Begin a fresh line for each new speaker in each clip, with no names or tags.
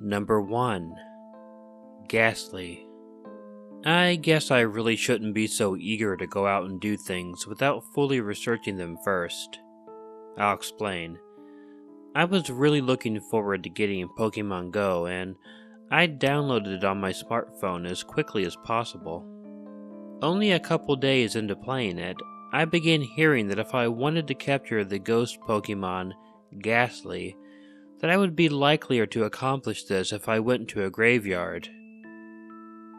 Number 1. Ghastly. I guess I really shouldn't be so eager to go out and do things without fully researching them first. I'll explain. I was really looking forward to getting Pokemon Go, and I downloaded it on my smartphone as quickly as possible. Only a couple days into playing it, I began hearing that if I wanted to capture the ghost Pokemon, Ghastly, that I would be likelier to accomplish this if I went to a graveyard.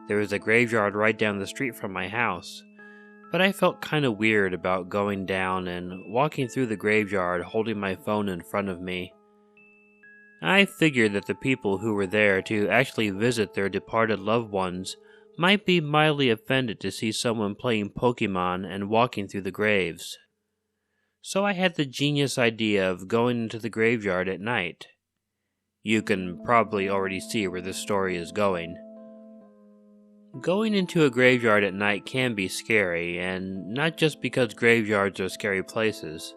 There was a graveyard right down the street from my house, but I felt kinda weird about going down and walking through the graveyard holding my phone in front of me. I figured that the people who were there to actually visit their departed loved ones might be mildly offended to see someone playing Pokemon and walking through the graves. So I had the genius idea of going into the graveyard at night. You can probably already see where this story is going. Going into a graveyard at night can be scary, and not just because graveyards are scary places.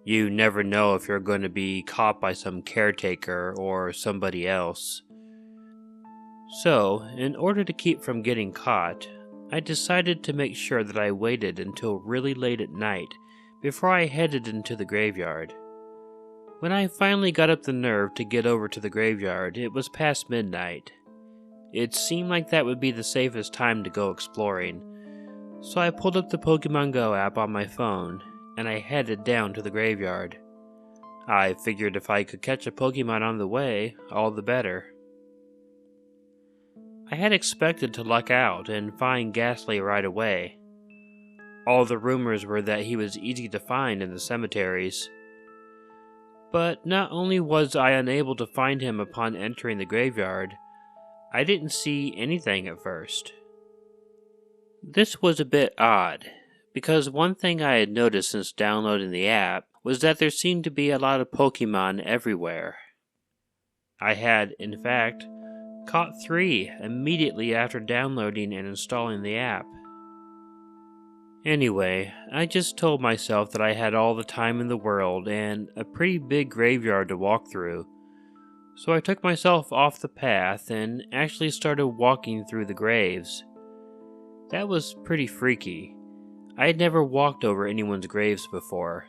You never know if you're going to be caught by some caretaker or somebody else. So, in order to keep from getting caught, I decided to make sure that I waited until really late at night before I headed into the graveyard. When I finally got up the nerve to get over to the graveyard, it was past midnight. It seemed like that would be the safest time to go exploring, so I pulled up the Pokemon Go app on my phone, and I headed down to the graveyard. I figured if I could catch a Pokemon on the way, all the better. I had expected to luck out and find Ghastly right away. All the rumors were that he was easy to find in the cemeteries. But not only was I unable to find him upon entering the graveyard, I didn't see anything at first. This was a bit odd, because one thing I had noticed since downloading the app was that there seemed to be a lot of Pokemon everywhere. I had, in fact, caught 3 immediately after downloading and installing the app. Anyway, I just told myself that I had all the time in the world and a pretty big graveyard to walk through, so I took myself off the path and actually started walking through the graves. That was pretty freaky. I had never walked over anyone's graves before,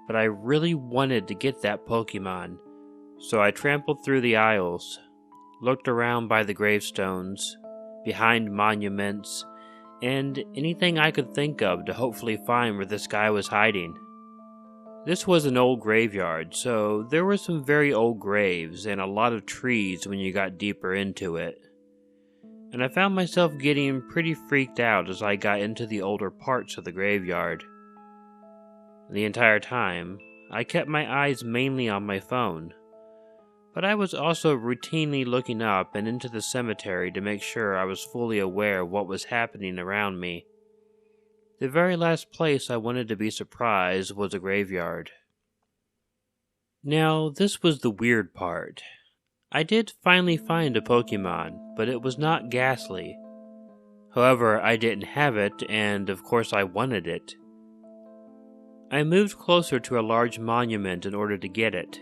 but I really wanted to get that Pokemon, so I trampled through the aisles, looked around by the gravestones, behind monuments, and anything I could think of to hopefully find where this guy was hiding. This was an old graveyard, so there were some very old graves and a lot of trees when you got deeper into it. And I found myself getting pretty freaked out as I got into the older parts of the graveyard. The entire time, I kept my eyes mainly on my phone, but I was also routinely looking up and into the cemetery to make sure I was fully aware of what was happening around me. The very last place I wanted to be surprised was a graveyard. Now, this was the weird part. I did finally find a Pokemon, but it was not Ghastly. However, I didn't have it, and of course I wanted it. I moved closer to a large monument in order to get it.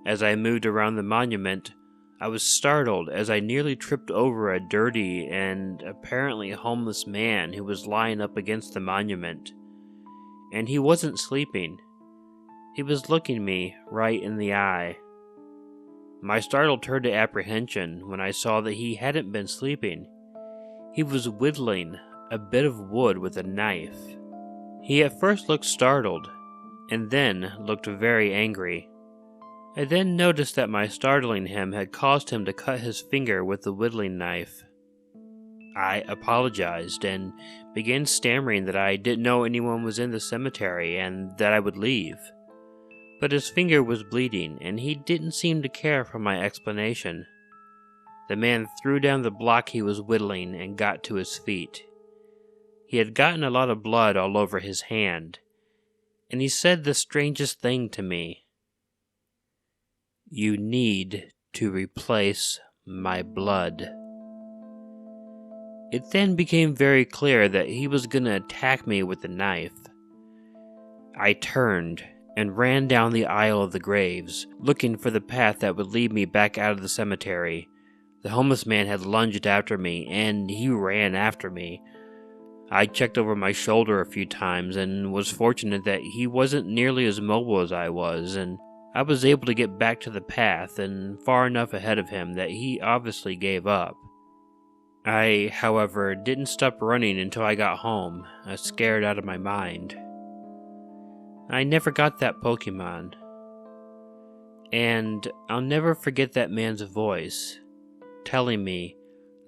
As I moved around the monument, I was startled as I nearly tripped over a dirty and apparently homeless man who was lying up against the monument. And he wasn't sleeping. He was looking me right in the eye. My startle turned to apprehension when I saw that he hadn't been sleeping. He was whittling a bit of wood with a knife. He at first looked startled, and then looked very angry. I then noticed that my startling him had caused him to cut his finger with the whittling knife. I apologized and began stammering that I didn't know anyone was in the cemetery and that I would leave. But his finger was bleeding and he didn't seem to care for my explanation. The man threw down the block he was whittling and got to his feet. He had gotten a lot of blood all over his hand, and he said the strangest thing to me. "You need to replace my blood." It then became very clear that he was going to attack me with the knife. I turned and ran down the aisle of the graves, looking for the path that would lead me back out of the cemetery. The homeless man had lunged after me, and he ran after me. I checked over my shoulder a few times and was fortunate that he wasn't nearly as mobile as I was, and I was able to get back to the path and far enough ahead of him that he obviously gave up. I, however, didn't stop running until I got home, scared out of my mind. I never got that Pokemon, and I'll never forget that man's voice telling me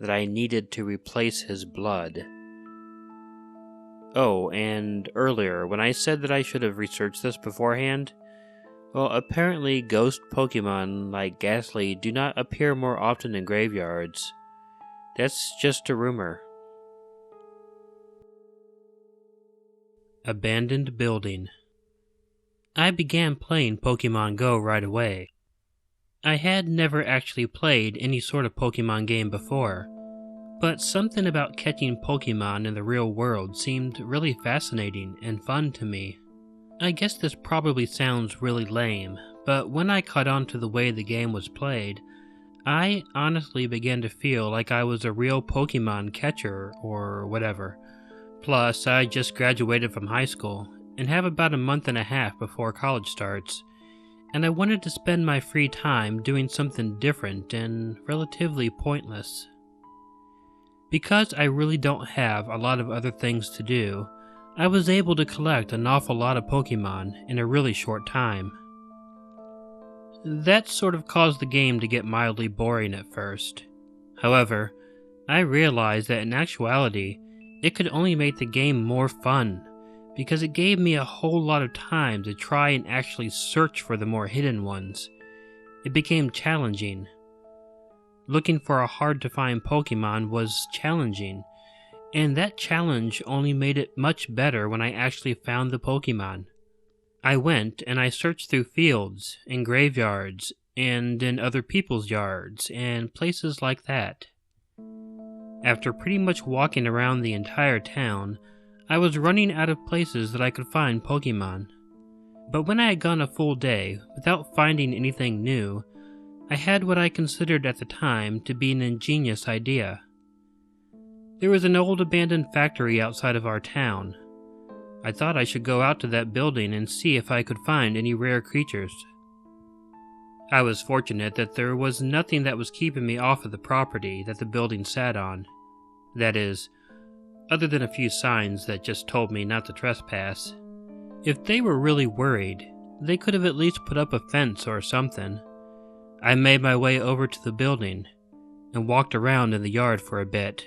that I needed to replace his blood. Oh, and earlier, when I said that I should have researched this beforehand, well, apparently ghost Pokemon like Ghastly do not appear more often in graveyards. That's just a rumor. Abandoned Building. I began playing Pokemon Go right away. I had never actually played any sort of Pokemon game before, but something about catching Pokemon in the real world seemed really fascinating and fun to me. I guess this probably sounds really lame, but when I caught on to the way the game was played, I honestly began to feel like I was a real Pokemon catcher or whatever. Plus, I just graduated from high school and have about a month and a half before college starts, and I wanted to spend my free time doing something different and relatively pointless. Because I really don't have a lot of other things to do, I was able to collect an awful lot of Pokemon in a really short time. That sort of caused the game to get mildly boring at first. However, I realized that in actuality, it could only make the game more fun, because it gave me a whole lot of time to try and actually search for the more hidden ones. It became challenging. Looking for a hard-to-find Pokemon was challenging, and that challenge only made it much better when I actually found the Pokemon. I went and I searched through fields, and graveyards, and in other people's yards, and places like that. After pretty much walking around the entire town, I was running out of places that I could find Pokemon. But when I had gone a full day without finding anything new, I had what I considered at the time to be an ingenious idea. There was an old abandoned factory outside of our town. I thought I should go out to that building and see if I could find any rare creatures. I was fortunate that there was nothing that was keeping me off of the property that the building sat on. That is, other than a few signs that just told me not to trespass. If they were really worried, they could have at least put up a fence or something. I made my way over to the building and walked around in the yard for a bit.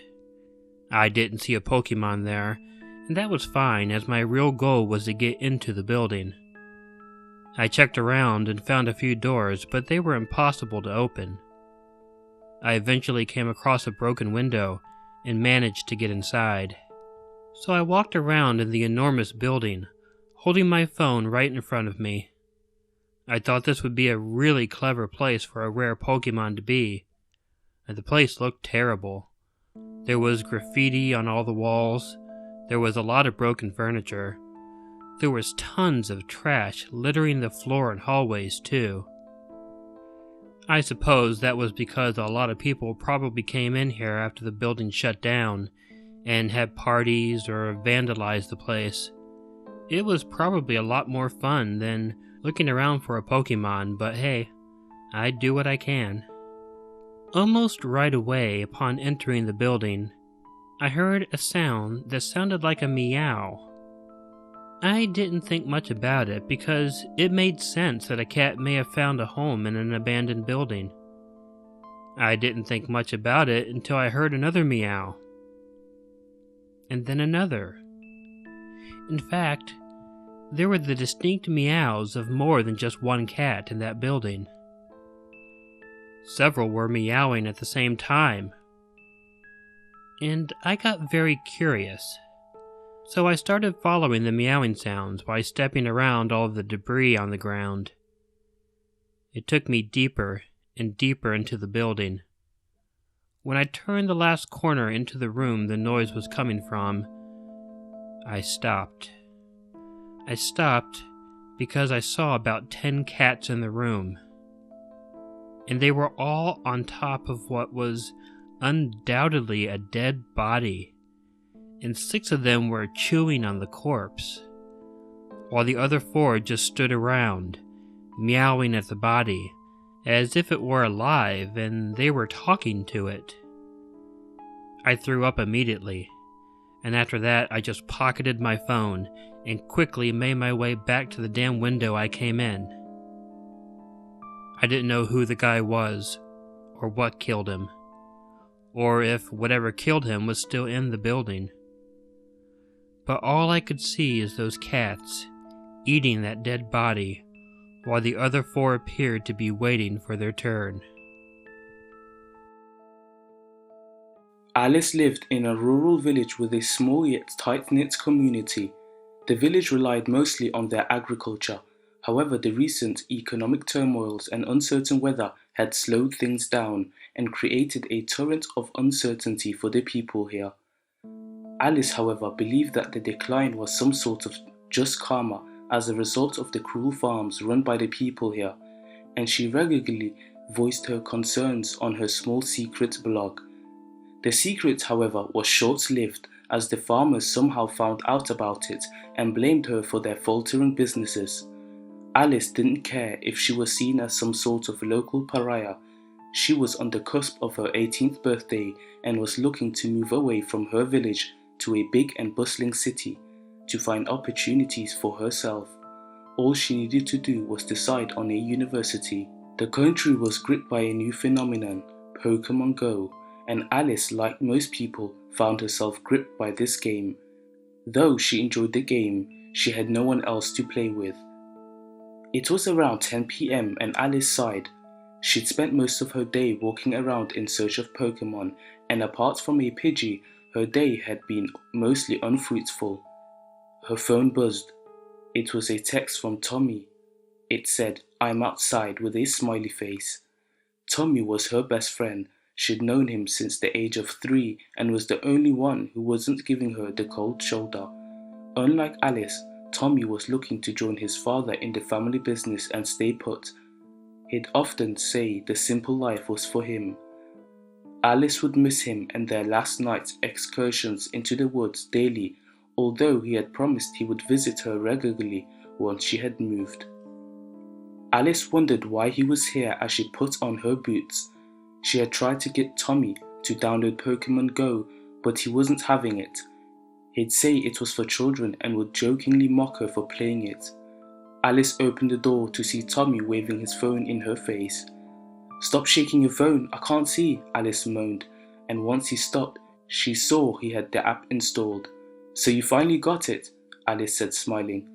I didn't see a Pokemon there, and that was fine as my real goal was to get into the building. I checked around and found a few doors, but they were impossible to open. I eventually came across a broken window and managed to get inside. So I walked around in the enormous building, holding my phone right in front of me. I thought this would be a really clever place for a rare Pokemon to be. The place looked terrible. There was graffiti on all the walls. There was a lot of broken furniture. There was tons of trash littering the floor and hallways too. I suppose that was because a lot of people probably came in here after the building shut down and had parties or vandalized the place. It was probably a lot more fun than looking around for a Pokemon, but hey, I do what I can. Almost right away upon entering the building, I heard a sound that sounded like a meow. I didn't think much about it because it made sense that a cat may have found a home in an abandoned building. I didn't think much about it until I heard another meow. And then another. In fact, there were the distinct meows of more than just one cat in that building. Several were meowing at the same time. And I got very curious. So I started following the meowing sounds by stepping around all of the debris on the ground. It took me deeper and deeper into the building. When I turned the last corner into the room the noise was coming from, I stopped. I stopped because I saw about 10 cats in the room, and they were all on top of what was undoubtedly a dead body, and 6 of them were chewing on the corpse, while the other 4 just stood around, meowing at the body, as if it were alive and they were talking to it. I threw up immediately, and after that I just pocketed my phone and quickly made my way back to the damn window I came in. I didn't know who the guy was, or what killed him, or if whatever killed him was still in the building. But all I could see is those cats eating that dead body, while the other 4 appeared to be waiting for their turn.
Alice lived in a rural village with a small yet tight-knit community. The village relied mostly on their agriculture. However, the recent economic turmoils and uncertain weather had slowed things down and created a torrent of uncertainty for the people here. Alice, however, believed that the decline was some sort of just karma as a result of the cruel farms run by the people here, and she regularly voiced her concerns on her small secret blog. The secret, however, was short-lived as the farmers somehow found out about it and blamed her for their faltering businesses. Alice didn't care if she was seen as some sort of local pariah. She was on the cusp of her 18th birthday and was looking to move away from her village to a big and bustling city to find opportunities for herself. All she needed to do was decide on a university. The country was gripped by a new phenomenon, Pokemon Go, and Alice, like most people, found herself gripped by this game. Though she enjoyed the game, she had no one else to play with. It was around 10 p.m. and Alice sighed. She'd spent most of her day walking around in search of Pokemon, and apart from a Pidgey, her day had been mostly unfruitful. Her phone buzzed. It was a text from Tommy. It said, "I'm outside," with a smiley face. Tommy was her best friend. She'd known him since the age of 3 and was the only one who wasn't giving her the cold shoulder. Unlike Alice, Tommy was looking to join his father in the family business and stay put. He'd often say the simple life was for him. Alice would miss him and their last night's excursions into the woods daily, although he had promised he would visit her regularly once she had moved. Alice wondered why he was here as she put on her boots. She had tried to get Tommy to download Pokemon Go, but he wasn't having it. He'd say it was for children and would jokingly mock her for playing it. Alice opened the door to see Tommy waving his phone in her face. "Stop shaking your phone, I can't see," Alice moaned, and once he stopped, she saw he had the app installed. "So you finally got it," Alice said, smiling.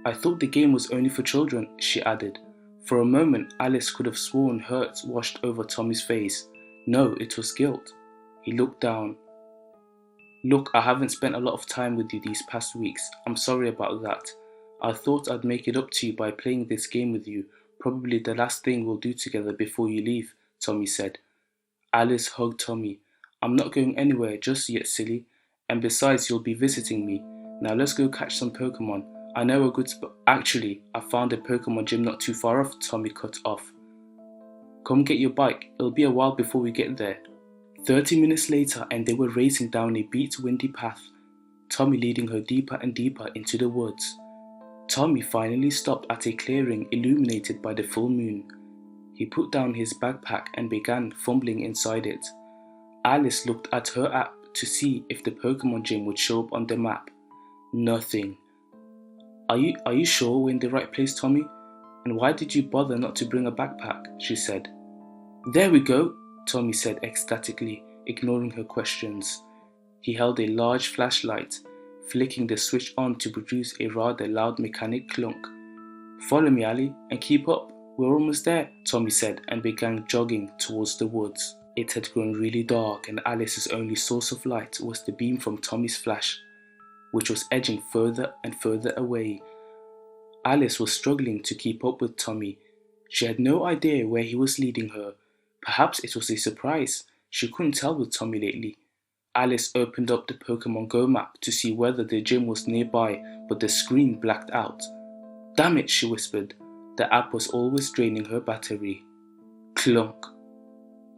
"I thought the game was only for children," she added. For a moment, Alice could have sworn hurt washed over Tommy's face. No, it was guilt. He looked down. "Look, I haven't spent a lot of time with you these past weeks. I'm sorry about that. I thought I'd make it up to you by playing this game with you, probably the last thing we'll do together before you leave," Tommy said. Alice hugged Tommy. "I'm not going anywhere just yet, silly. And besides, you'll be visiting me. Now let's go catch some Pokemon. I know a good spot. Actually, I found a Pokemon gym not too far off," Tommy cut off. "Come get your bike. It'll be a while before we get there." 30 minutes later, and they were racing down a beat windy path, Tommy leading her deeper and deeper into the woods. Tommy finally stopped at a clearing illuminated by the full moon. He put down his backpack and began fumbling inside it. Alice looked at her app to see if the Pokemon gym would show up on the map. Nothing. Are you sure we're in the right place, Tommy? And why did you bother not to bring a backpack?" she said. "There we go," Tommy said ecstatically, ignoring her questions. He held a large flashlight, flicking the switch on to produce a rather loud mechanic clunk. "Follow me, Ali, and keep up. We're almost there," Tommy said, and began jogging towards the woods. It had grown really dark, and Alice's only source of light was the beam from Tommy's flash, which was edging further and further away. Alice was struggling to keep up with Tommy. She had no idea where he was leading her. Perhaps it was a surprise. She couldn't tell with Tommy lately. Alice opened up the Pokemon Go map to see whether the gym was nearby, but the screen blacked out. Damn it, she whispered. The app was always draining her battery. Clunk.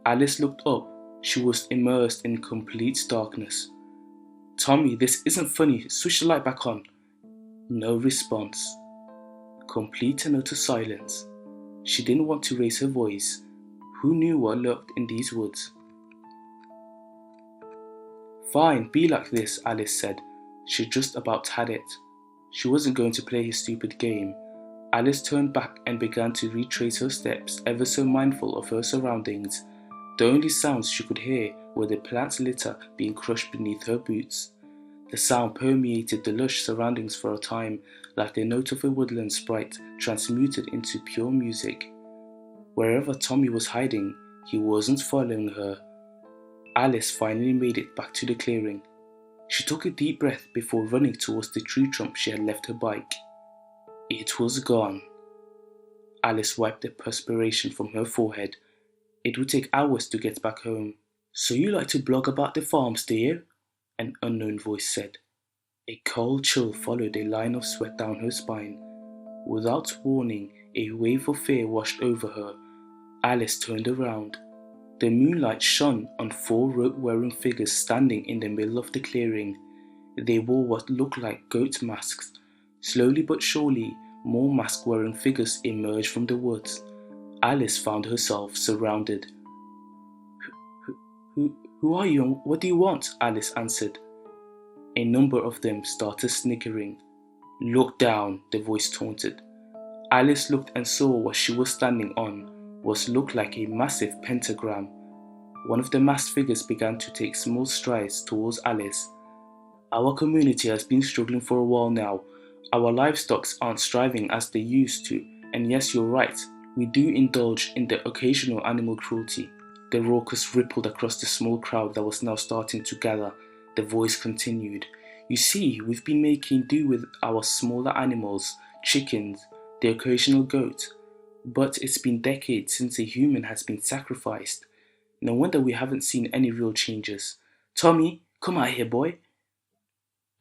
Alice looked up. She was immersed in complete darkness. Tommy, this isn't funny. Switch the light back on. No response. Complete and utter silence. She didn't want to raise her voice. Who knew what lurked in these woods? Fine, be like this, Alice said. She just about had it. She wasn't going to play his stupid game. Alice turned back and began to retrace her steps, ever so mindful of her surroundings. The only sounds she could hear were the plant's litter being crushed beneath her boots. The sound permeated the lush surroundings for a time, like the note of a woodland sprite transmuted into pure music. Wherever Tommy was hiding, he wasn't following her. Alice finally made it back to the clearing. She took a deep breath before running towards the tree trunk she had left her bike. It was gone. Alice wiped the perspiration from her forehead. It would take hours to get back home. So you like to blog about the farms, do you? An unknown voice said. A cold chill followed a line of sweat down her spine. Without warning, a wave of fear washed over her. Alice turned around. The moonlight shone on 4 rope-wearing figures standing in the middle of the clearing. They wore what looked like goat masks. Slowly but surely, more mask-wearing figures emerged from the woods. Alice found herself surrounded. Who are you and what do you want? Alice answered. A number of them started snickering. Look down, the voice taunted. Alice looked and saw what she was standing on looked like a massive pentagram. One of the masked figures began to take small strides towards Alice. Our community has been struggling for a while now. Our livestock aren't thriving as they used to, and yes, you're right, we do indulge in the occasional animal cruelty. The raucous rippled across the small crowd that was now starting to gather. The voice continued. You see, we've been making do with our smaller animals, chickens, the occasional goat. But it's been decades since a human has been sacrificed. No wonder we haven't seen any real changes. Tommy, come out here, boy.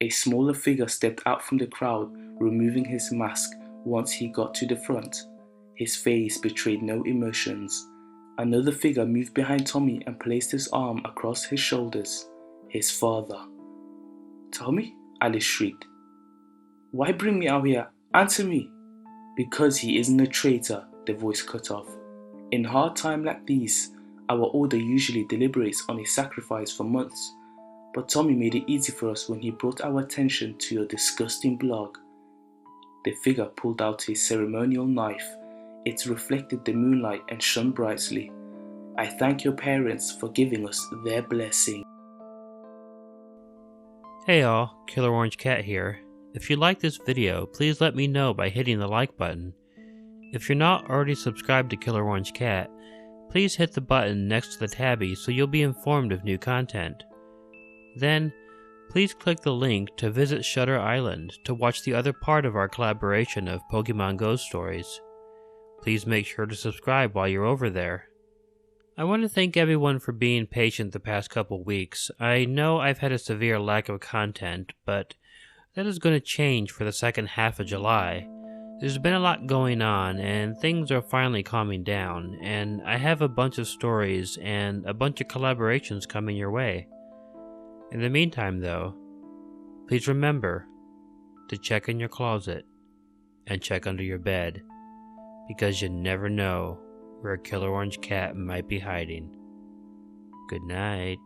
A smaller figure stepped out from the crowd, removing his mask once he got to the front. His face betrayed no emotions. Another figure moved behind Tommy and placed his arm across his shoulders. His father. Tommy? Alice shrieked. Why bring me out here? Answer me. Because he isn't a traitor, the voice cut off. In hard times like these, our order usually deliberates on a sacrifice for months. But Tommy made it easy for us when he brought our attention to your disgusting blog. The figure pulled out a ceremonial knife. It reflected the moonlight and shone brightly. I thank your parents for giving us their blessing.
Hey all, Killer Orange Cat here. If you like this video, please let me know by hitting the like button. If you're not already subscribed to Killer Orange Cat, please hit the button next to the tabby so you'll be informed of new content. Then, please click the link to visit Shudder Island to watch the other part of our collaboration of Pokemon Go stories. Please make sure to subscribe while you're over there. I want to thank everyone for being patient the past couple weeks. I know I've had a severe lack of content, but that is going to change for the second half of July. There's been a lot going on, and things are finally calming down, and I have a bunch of stories and a bunch of collaborations coming your way. In the meantime, though, please remember to check in your closet and check under your bed, because you never know where a Killer Orange Cat might be hiding. Good night.